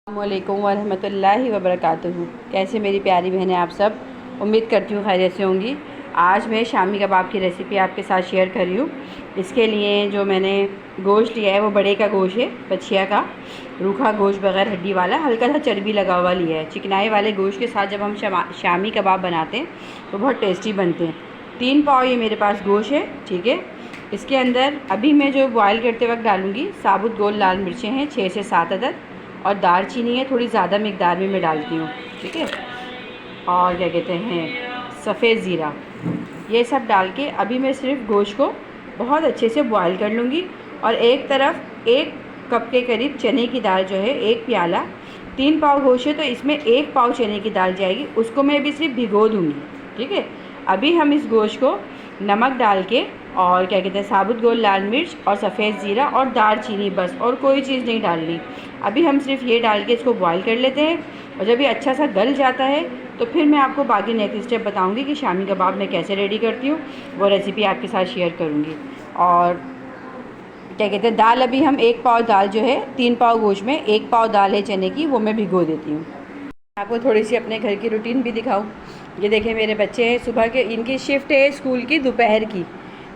अस्सलामुअलैकुम वरहमतुल्लाहि वबरकातुहू। कैसे मेरी प्यारी बहनें आप सब, उम्मीद करती हूँ खैरियत से होंगी। आज मैं शामी कबाब की रेसिपी आपके साथ शेयर कर रही हूँ। इसके लिए जो मैंने गोश्त लिया है वो बड़े का गोश्त है, बछिया का, रूखा गोश्त बग़ैर हड्डी वाला, हल्का सा चर्बी लगा हुआ लिया है। चिकनाई वाले गोश्त के साथ जब हम शामी कबाब बनाते हैं तो बहुत टेस्टी बनते हैं। 3 पाव ये मेरे पास गोश्त है, ठीक है। इसके अंदर अभी मैं जो बॉयल करते वक्त डालूँगी, साबुत गोल लाल मिर्चें हैं 6 से 7 अदद, और दालचीनी है थोड़ी ज़्यादा मिकदार में मैं डालती हूँ, ठीक है। और क्या कहते हैं, सफ़ेद ज़ीरा, ये सब डाल के अभी मैं सिर्फ गोश्त को बहुत अच्छे से बॉयल कर लूँगी। और एक तरफ 1 कप के करीब चने की दाल जो है, 1 प्याला, 3 पाव गोश्त है तो इसमें 1 पाव चने की दाल जाएगी, उसको मैं अभी सिर्फ भिगो दूँगी, ठीक है। अभी हम इस गोश्त को नमक डाल के और क्या कहते हैं, साबुत गोल लाल मिर्च और सफ़ेद ज़ीरा और दालचीनी, बस और कोई चीज़ नहीं डालनी। अभी हम सिर्फ ये डाल के इसको बॉईल कर लेते हैं। और जब ये अच्छा सा गल जाता है तो फिर मैं आपको बाकी नेक्स्ट स्टेप बताऊंगी कि शामी कबाब मैं कैसे रेडी करती हूँ, वो रेसिपी आपके साथ शेयर करूँगी। और क्या कहते हैं, दाल अभी हम 1 पाव दाल जो है, 3 पाव गोश्त में 1 पाव दाल है चने की, वो मैं भिगो देती हूँ। आपको थोड़ी सी अपने घर की रूटीन भी दिखाऊँ। ये देखें मेरे बच्चे हैं, सुबह के इनकी शिफ्ट है स्कूल की दोपहर की,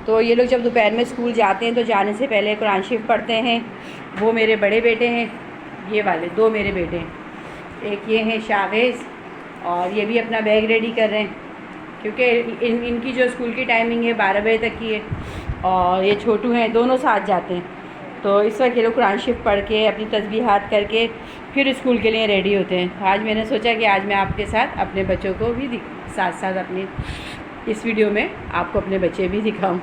तो ये लोग जब दोपहर में स्कूल जाते हैं तो जाने से पहले कुरान शरीफ पढ़ते हैं। वो मेरे बड़े बेटे हैं, ये वाले 2 मेरे बेटे हैं, एक ये हैं शावेज़, और ये भी अपना बैग रेडी कर रहे हैं क्योंकि इनकी जो स्कूल की टाइमिंग है 12 बजे तक की है। और ये छोटू हैं, दोनों साथ जाते हैं। तो इस वक्त ये लोग कुरान शरीफ पढ़ के अपनी तस्बीहात करके फिर स्कूल के लिए रेडी होते हैं। आज मैंने सोचा कि आज मैं आपके साथ अपने बच्चों को भी साथ साथ अपनी इस वीडियो में आपको अपने बच्चे भी दिखाऊं।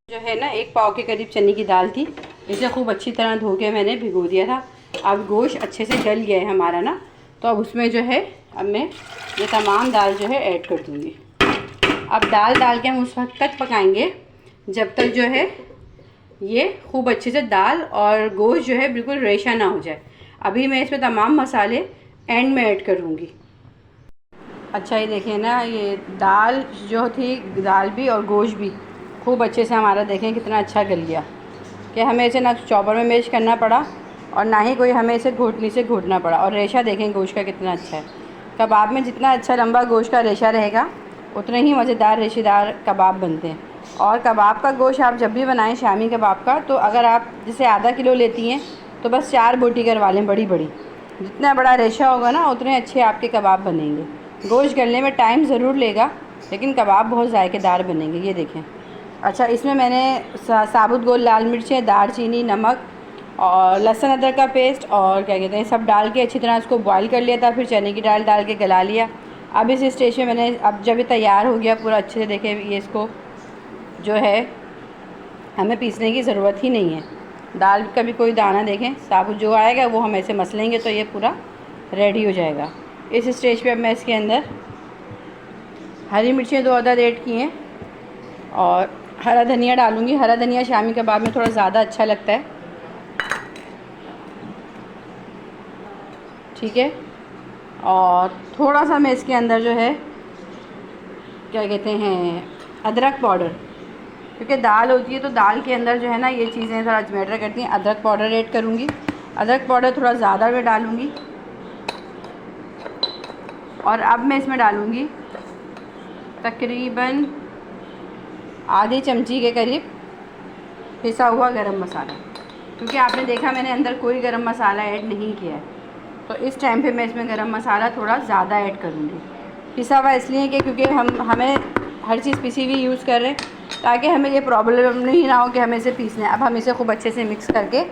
जो है ना, 1 पाव के करीब चने की दाल थी, इसे खूब अच्छी तरह धो के मैंने भिगो दिया था। अब गोश्त अच्छे से गल गया है हमारा ना, तो अब उसमें जो है अब मैं ये तमाम दाल जो है ऐड कर दूँगी। अब दाल डाल के हम उस वक्त तक पकाएंगे जब तक जो है ये खूब अच्छे से दाल और गोश्त जो है बिल्कुल रेशा ना हो जाए। अभी मैं इसमें तमाम मसाले एंड में ऐड करूँगी। अच्छा, ये देखिए ना, ये दाल जो थी, दाल भी और गोश्त भी खूब अच्छे से हमारा देखें कितना अच्छा गल गया कि हमें इसे ना चॉपर में मैश करना पड़ा और ना ही कोई हमें इसे घोटनी से घोटना पड़ा। और रेशा देखें गोश्त का कितना अच्छा है। कबाब में जितना अच्छा लंबा गोश्त का रेशा रहेगा उतने ही मज़ेदार रेशेदार कबाब बनते हैं। और कबाब का गोश्त आप जब भी बनाएं शामी कबाब का, तो अगर आप जैसे आधा किलो लेती हैं तो बस 4 बोटी करवा लें, बड़ी बड़ी। जितना बड़ा रेशा होगा ना उतने अच्छे आपके कबाब बनेंगे। गोश्त गलने में टाइम ज़रूर लेगा लेकिन कबाब बहुत जायकेदार बनेंगे। ये देखें। अच्छा, इसमें मैंने साबुत गोल लाल मिर्चें, दालचीनी, नमक और लहसुन अदरक का पेस्ट और क्या कहते हैं सब डाल के अच्छी तरह इसको बॉईल कर लिया था। फिर चने की दाल डाल के गला लिया। अब इस स्टेज में मैंने, अब जब ये तैयार हो गया पूरा अच्छे से, देखें ये इसको जो है हमें पीसने की ज़रूरत ही नहीं है। दाल का भी कोई दाना देखें साबुत जो आएगा वो हम ऐसे मसलेंगे तो ये पूरा रेडी हो जाएगा। इस स्टेज पे अब मैं इसके अंदर हरी मिर्चें 2 अदद ऐड की हैं और हरा धनिया डालूँगी। हरा धनिया शामी कबाब में थोड़ा ज़्यादा अच्छा लगता है, ठीक है। और थोड़ा सा मैं इसके अंदर जो है क्या कहते हैं, अदरक पाउडर, क्योंकि दाल होती है तो दाल के अंदर जो है ना ये चीज़ें थोड़ा मैटर करती हैं। अदरक पाउडर ऐड करूँगी। अदरक पाउडर थोड़ा ज़्यादा मैं डालूँगी। और अब मैं इसमें डालूँगी तकरीबन आधी चमची के करीब पिसा हुआ गरम मसाला, क्योंकि आपने देखा मैंने अंदर कोई गरम मसाला ऐड नहीं किया है, तो इस टाइम पे मैं इसमें गरम मसाला थोड़ा ज़्यादा ऐड करूँगी। पिसा हुआ इसलिए कि क्योंकि हमें हर चीज़ पिसी हुई यूज़ कर रहे हैं ताकि हमें ये प्रॉब्लम नहीं ना हो कि हमें इसे पीसना है। अब हम इसे खूब अच्छे से मिक्स करके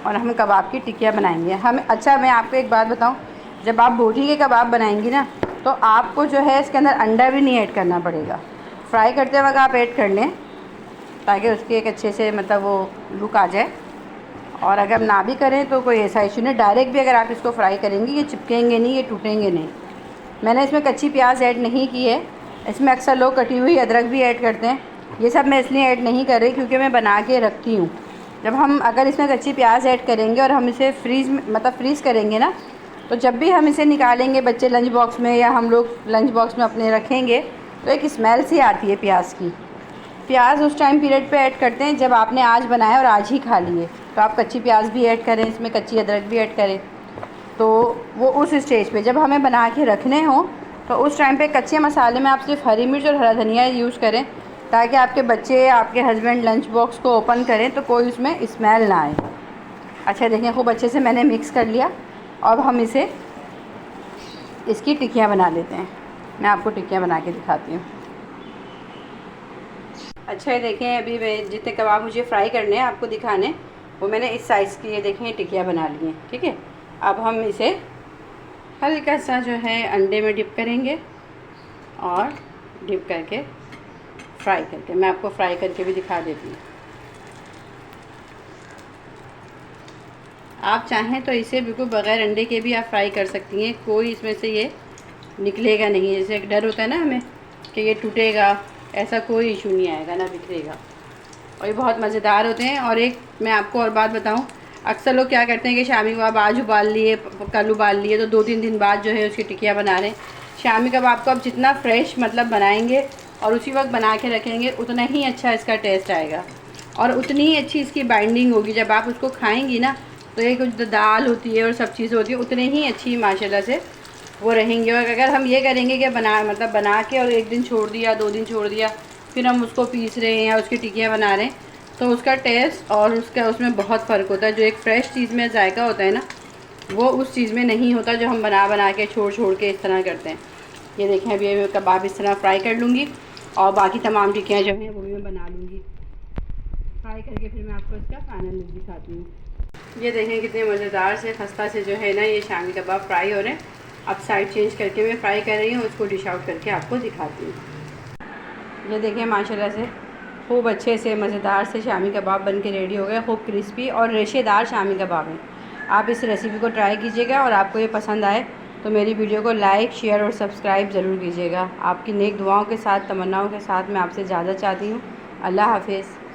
और हम कबाब की टिक्कियाँ बनाएंगे। अच्छा, मैं आपको एक बात बताऊँ, जब आप बोटी के कबाब बनाएंगी ना तो आपको जो है इसके अंदर अंडा भी नहीं ऐड करना पड़ेगा। फ्राई करते वक्त आप ऐड कर लें ताकि उसकी एक अच्छे से मतलब वो लुक आ जाए। और अगर ना भी करें तो कोई ऐसा इशू नहीं, डायरेक्ट भी अगर आप इसको फ्राई करेंगी ये चिपकेंगे नहीं, ये टूटेंगे नहीं। मैंने इसमें कच्ची प्याज ऐड नहीं की है। इसमें अक्सर लोग कटी हुई अदरक भी ऐड करते हैं। ये सब मैं इसलिए ऐड नहीं कर रही क्योंकि मैं बना के रखती हूँ। जब हम अगर इसमें कच्ची प्याज ऐड करेंगे और हम इसे फ्रीज़ करेंगे ना, तो जब भी हम इसे निकालेंगे बच्चे लंच बॉक्स में या हम लोग लंच बॉक्स में अपने रखेंगे तो एक स्मेल सी आती है प्याज की। प्याज उस टाइम पीरियड पे ऐड करते हैं जब आपने आज बनाया और आज ही खा लिए। तो आप कच्ची प्याज भी ऐड करें, इसमें कच्ची अदरक भी ऐड करें। तो वो उस स्टेज पे जब हमें बना के रखने हों तो उस टाइम पे कच्चे मसाले में आप सिर्फ हरी मिर्च और हरा धनिया यूज़ करें, ताकि आपके बच्चे, आपके हस्बैंड लंच बॉक्स को ओपन करें तो कोई उसमें स्मेल ना आए। अच्छा देखें, खूब अच्छे से मैंने मिक्स कर लिया। अब हम इसकी टिक्कियाँ बना लेते हैं। मैं आपको टिक्कियाँ बना के दिखाती हूँ। अच्छा ये देखें, अभी मैं जितने कबाब मुझे फ्राई करने हैं आपको दिखाने, वो मैंने इस साइज़ की ये देखें टिक्कियाँ बना ली हैं। ठीक है, अब हम इसे हल्का सा जो है अंडे में डिप करेंगे और डिप करके फ्राई करके, मैं आपको फ्राई करके भी दिखा देती हूँ। आप चाहें तो इसे बिल्कुल बग़ैर अंडे के भी आप फ्राई कर सकती हैं, कोई इसमें से ये निकलेगा नहीं। जैसे एक डर होता है ना हमें कि ये टूटेगा, ऐसा कोई इशू नहीं आएगा, ना बिखरेगा। और ये बहुत मज़ेदार होते हैं। और एक मैं आपको और बात बताऊं, अक्सर लोग क्या करते हैं कि शामी कबाब आज उबाल लिए, कल उबाल लिए, तो 2-3 दिन बाद जो है उसकी टिक्कियाँ बना रहे हैं। शामी कबाब को आप जितना फ्रेश मतलब बनाएंगे और उसी वक्त बना के रखेंगे, उतना ही अच्छा इसका टेस्ट आएगा और उतनी ही अच्छी इसकी बाइंडिंग होगी। जब आप उसको खाएँगी ना, तो ये कुछ दाल होती है और सब चीज़ होती है, उतने ही अच्छी माशाल्लाह से वो रहेंगे। और अगर हम ये करेंगे कि बना के और 1 दिन छोड़ दिया, 2 दिन छोड़ दिया, फिर हम उसको पीस रहे हैं या उसकी टिक्कियाँ बना रहे हैं, तो उसका टेस्ट और उसमें बहुत फ़र्क होता है। जो एक फ़्रेश चीज़ में जायका होता है ना, वो उस चीज़ में नहीं होता जो हम बना के छोड़ के इस तरह करते हैं। ये देखें, अभी मैं कबाब इस तरह फ्राई कर लूँगी और बाकी तमाम टिक्कियाँ जो हैं वो भी मैं बना लूँगी फ्राई करके। फिर मैं आपको इसका फाइनल लुक दिखाती हूँ। ये देखें कितने मज़ेदार से खस्ता से जो है ना ये शामी कबाब फ्राई हो रहे हैं। अब साइड चेंज करके मैं फ्राई कर रही हूँ, उसको डिश आउट करके आपको दिखाती हूँ। ये देखें माशाल्लाह से खूब अच्छे से मज़ेदार से शामी कबाब बन के रेडी हो गए। खूब क्रिस्पी और रेशेदार शामी कबाब हैं। आप इस रेसिपी को ट्राई कीजिएगा और आपको ये पसंद आए तो मेरी वीडियो को लाइक, शेयर और सब्सक्राइब ज़रूर कीजिएगा। आपकी नेक दुआओं के साथ, तमन्नाओं के साथ मैं आपसे इजाज़त चाहती हूँ। अल्लाह हाफ़िज़।